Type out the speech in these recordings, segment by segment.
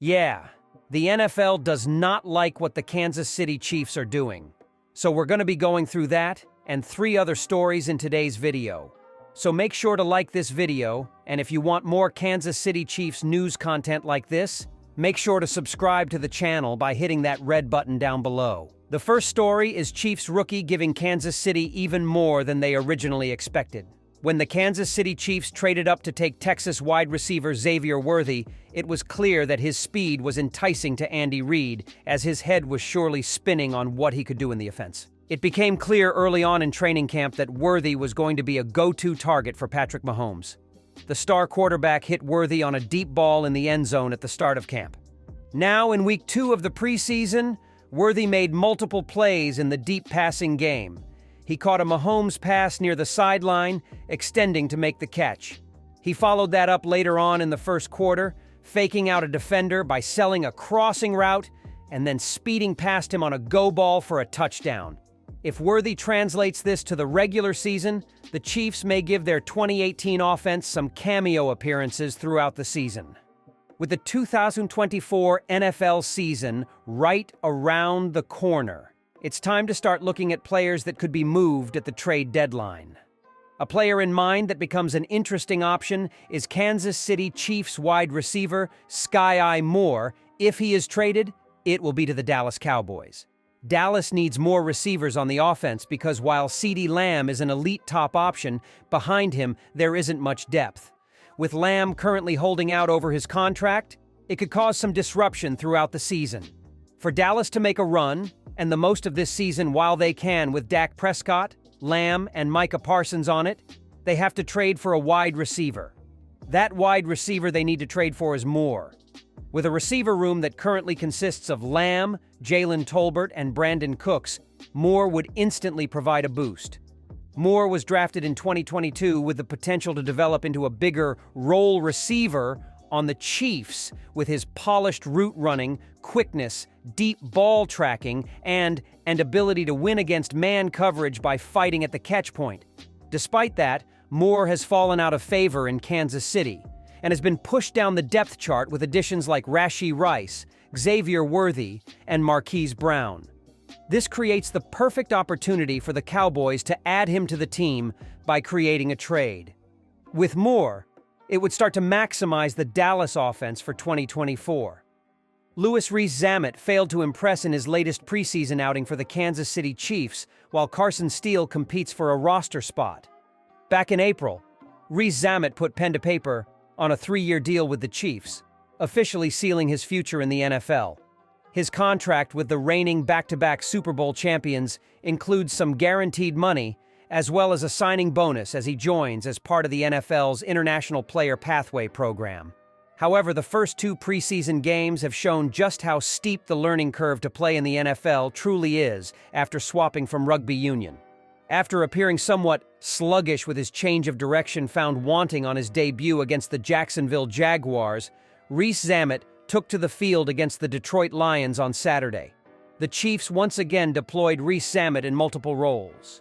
Yeah, the NFL does not like what the Kansas City Chiefs are doing. So we're going to be going through that and 3 other stories in today's video. So make sure to like this video, and if you want more Kansas City Chiefs news content like this, make sure to subscribe to the channel by hitting that red button down below. The first story is Chiefs rookie giving Kansas City even more than they originally expected. When the Kansas City Chiefs traded up to take Texas wide receiver Xavier, it was clear that his speed was enticing to Andy Reid, as his head was surely spinning on what he could do in the offense. It became clear early on in training camp that Worthy was going to be a go-to target for Patrick Mahomes. The star quarterback hit Worthy on a deep ball in the end zone at the start of camp. Now, in week 2 of the preseason, Worthy made multiple plays in the deep passing game. He caught a Mahomes pass near the sideline, extending to make the catch. He followed that up later on in the first quarter, faking out a defender by selling a crossing route and then speeding past him on a go ball for a touchdown. If Worthy translates this to the regular season, the Chiefs may give their 2018 offense some cameo appearances throughout the season. With the 2024 NFL season right around the corner, it's time to start looking at players that could be moved at the trade deadline. A player in mind that becomes an interesting option is Kansas City Chiefs wide receiver Skyy Moore. If he is traded, it will be to the Dallas Cowboys. Dallas needs more receivers on the offense because while CeeDee Lamb is an elite top option, behind him there isn't much depth. With Lamb currently holding out over his contract, it could cause some disruption throughout the season. For Dallas to make a run, and the most of this season while they can with Dak Prescott, Lamb, and Micah Parsons on it, they have to trade for a wide receiver. That wide receiver they need to trade for is Moore. With a receiver room that currently consists of Lamb, Jalen Tolbert, and Brandon Cooks, Moore would instantly provide a boost. Moore was drafted in 2022 with the potential to develop into a bigger role receiver on the Chiefs with his polished route running, quickness, deep ball tracking, and ability to win against man coverage by fighting at the catch point. Despite that, Moore has fallen out of favor in Kansas City and has been pushed down the depth chart with additions like Rashee Rice, Xavier, and Marquise Brown. This creates the perfect opportunity for the Cowboys to add him to the team by creating a trade. With Moore, it would start to maximize the Dallas offense for 2024. Louis Rees-Zammit failed to impress in his latest preseason outing for the Kansas City Chiefs, while Carson Steele competes for a roster spot. Back in April, Rees-Zammit put pen to paper on a 3-year deal with the Chiefs, officially sealing his future in the NFL. His contract with the reigning back-to-back Super Bowl champions includes some guaranteed money, as well as a signing bonus as he joins as part of the NFL's International Player Pathway program. However, the first 2 preseason games have shown just how steep the learning curve to play in the NFL truly is after swapping from rugby union. After appearing somewhat sluggish with his change of direction found wanting on his debut against the Jacksonville Jaguars, Rees-Zammit took to the field against the Detroit Lions on Saturday. The Chiefs once again deployed Rees-Zammit in multiple roles.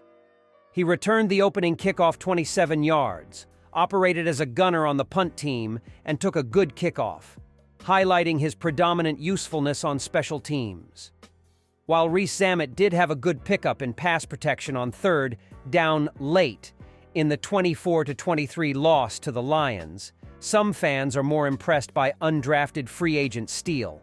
He returned the opening kickoff 27 yards, operated as a gunner on the punt team, and took a good kickoff, highlighting his predominant usefulness on special teams. While Rees-Zammit did have a good pickup in pass protection on 3rd down late in the 24-23 loss to the Lions, some fans are more impressed by undrafted free agent Steele.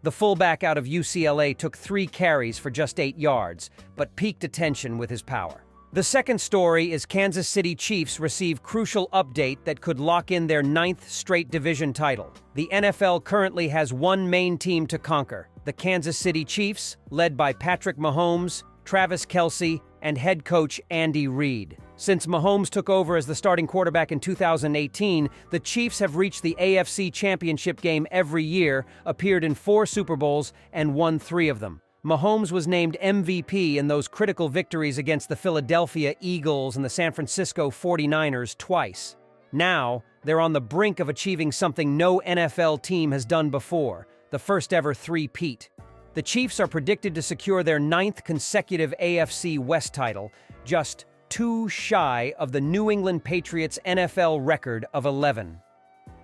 The fullback out of UCLA took 3 carries for just 8 yards, but piqued attention with his power. The second story is Kansas City Chiefs receive crucial update that could lock in their 9th straight division title. The NFL currently has one main team to conquer, the Kansas City Chiefs, led by Patrick Mahomes, Travis Kelce, and head coach Andy Reid. Since Mahomes took over as the starting quarterback in 2018, the Chiefs have reached the AFC Championship game every year, appeared in 4 Super Bowls, and won 3 of them. Mahomes was named MVP in those critical victories against the Philadelphia Eagles and the San Francisco 49ers twice. Now, they're on the brink of achieving something no NFL team has done before, the first ever three-peat. The Chiefs are predicted to secure their 9th consecutive AFC West title, just 2 shy of the New England Patriots' NFL record of 11.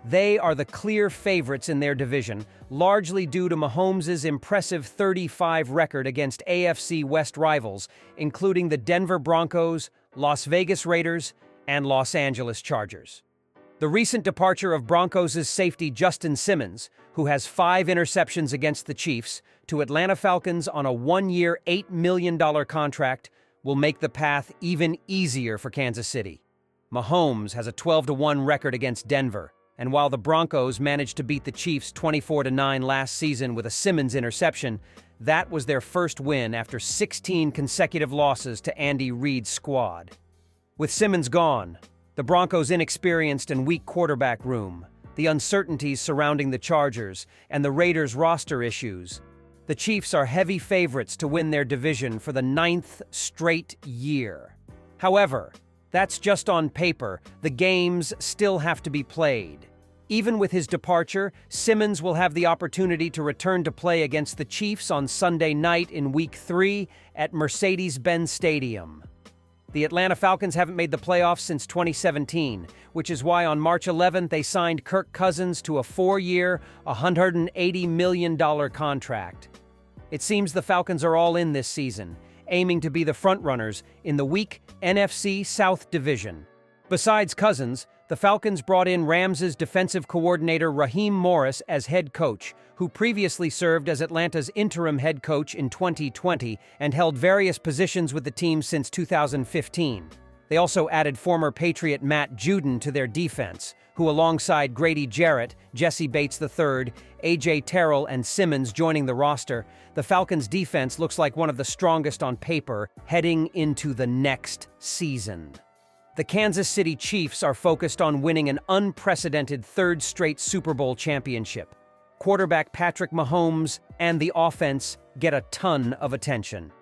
They are the clear favorites in their division, largely due to Mahomes' impressive 35 record against AFC West rivals, including the Denver Broncos, Las Vegas Raiders, and Los Angeles Chargers. The recent departure of Broncos' safety Justin Simmons, who has 5 interceptions against the Chiefs, to Atlanta Falcons on a 1-year, $8 million contract, will make the path even easier for Kansas City. Mahomes has a 12-1 record against Denver, and while the Broncos managed to beat the Chiefs 24-9 last season with a Simmons interception, that was their first win after 16 consecutive losses to Andy Reid's squad. With Simmons gone, the Broncos' inexperienced and weak quarterback room, the uncertainties surrounding the Chargers, and the Raiders' roster issues, the Chiefs are heavy favorites to win their division for the 9th straight year. However, that's just on paper. The games still have to be played. Even with his departure, Simmons will have the opportunity to return to play against the Chiefs on Sunday night in Week 3 at Mercedes-Benz Stadium. The Atlanta Falcons haven't made the playoffs since 2017, which is why on March 11th they signed Kirk Cousins to a 4-year, $180 million contract. It seems the Falcons are all in this season, aiming to be the frontrunners in the weak NFC South Division. Besides Cousins, the Falcons brought in Rams' defensive coordinator Raheem Morris as head coach, who previously served as Atlanta's interim head coach in 2020 and held various positions with the team since 2015. They also added former Patriot Matt Judon to their defense, who alongside Grady Jarrett, Jesse Bates III, A.J. Terrell, and Simmons joining the roster, the Falcons' defense looks like one of the strongest on paper heading into the next season. The Kansas City Chiefs are focused on winning an unprecedented 3rd straight Super Bowl championship. Quarterback Patrick Mahomes and the offense get a ton of attention.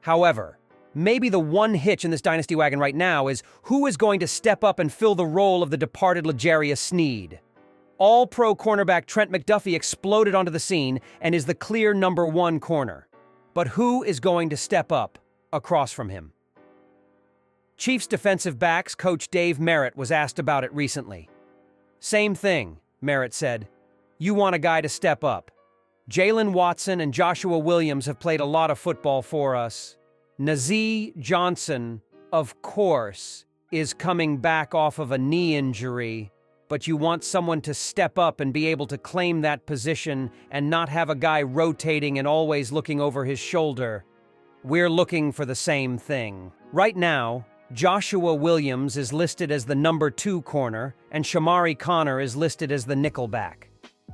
However, maybe the one hitch in this dynasty wagon right now is who is going to step up and fill the role of the departed L'Jarius Sneed. All-pro cornerback Trent McDuffie exploded onto the scene and is the clear #1 corner. But who is going to step up across from him? Chiefs defensive backs coach Dave Merritt was asked about it recently. Same thing, Merritt said. You want a guy to step up. Jalen Watson and Joshua Williams have played a lot of football for us. Nazeeh Johnson, of course, is coming back off of a knee injury, but you want someone to step up and be able to claim that position and not have a guy rotating and always looking over his shoulder. We're looking for the same thing. Right now, Joshua Williams is listed as the #2 corner, and Shamari Connor is listed as the nickelback.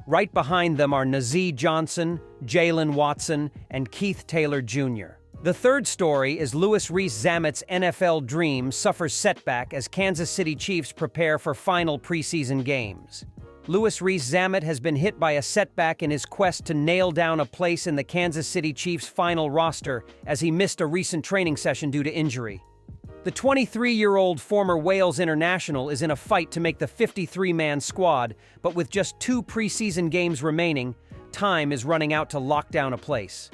Right behind them are Nazeeh Johnson, Jalen Watson, and Keith Taylor Jr. The third story is Louis Rees-Zammett's NFL dream suffers setback as Kansas City Chiefs prepare for final preseason games. Louis Rees-Zammett has been hit by a setback in his quest to nail down a place in the Kansas City Chiefs' final roster as he missed a recent training session due to injury. The 23-year-old former Wales international is in a fight to make the 53-man squad, but with just 2 preseason games remaining, time is running out to lock down a place.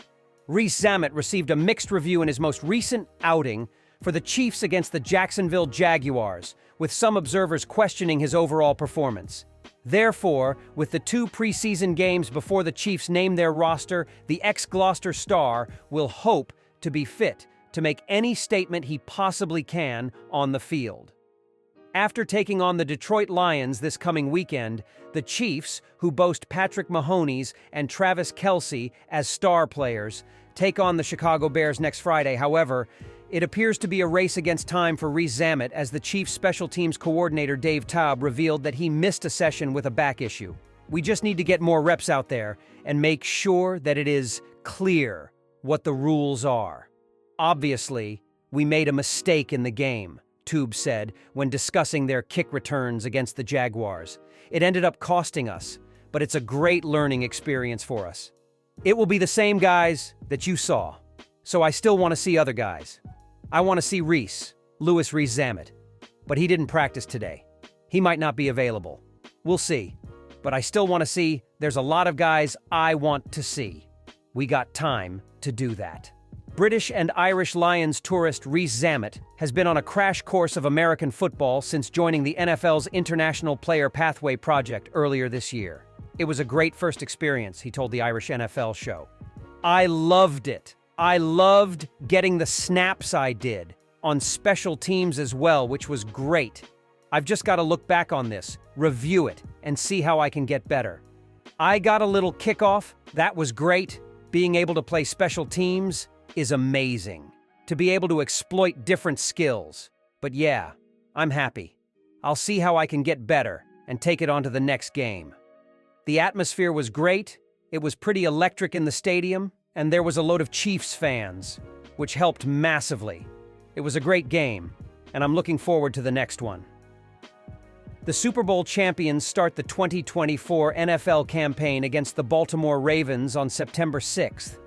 Rees-Zammett received a mixed review in his most recent outing for the Chiefs against the Jacksonville Jaguars, with some observers questioning his overall performance. Therefore, with the 2 preseason games before the Chiefs name their roster, the ex-Gloucester star will hope to be fit to make any statement he possibly can on the field. After taking on the Detroit Lions this coming weekend, the Chiefs, who boast Patrick Mahomes and Travis Kelce as star players, take on the Chicago Bears next Friday. However, it appears to be a race against time for Rees-Zammett as the Chiefs special teams coordinator Dave Taub revealed that he missed a session with a back issue. We just need to get more reps out there and make sure that it is clear what the rules are. Obviously, we made a mistake in the game, Taub said when discussing their kick returns against the Jaguars. It ended up costing us, but it's a great learning experience for us. It will be the same guys that you saw, so I still want to see other guys. I want to see Louis Rees-Zammett, but he didn't practice today. He might not be available. We'll see, but I still want to see. There's a lot of guys I want to see. We got time to do that. British and Irish Lions tourist Rhys Zammit has been on a crash course of American football since joining the NFL's International Player Pathway Project earlier this year. It was a great first experience, he told the Irish NFL show. I loved it. I loved getting the snaps I did, on special teams as well, which was great. I've just got to look back on this, review it, and see how I can get better. I got a little kickoff. That was great. Being able to play special teams is amazing. To be able to exploit different skills. But yeah, I'm happy. I'll see how I can get better and take it on to the next game. The atmosphere was great. It was pretty electric in the stadium, and there was a load of Chiefs fans, which helped massively. It was a great game, and I'm looking forward to the next one. The Super Bowl champions start the 2024 NFL campaign against the Baltimore Ravens on September 6th.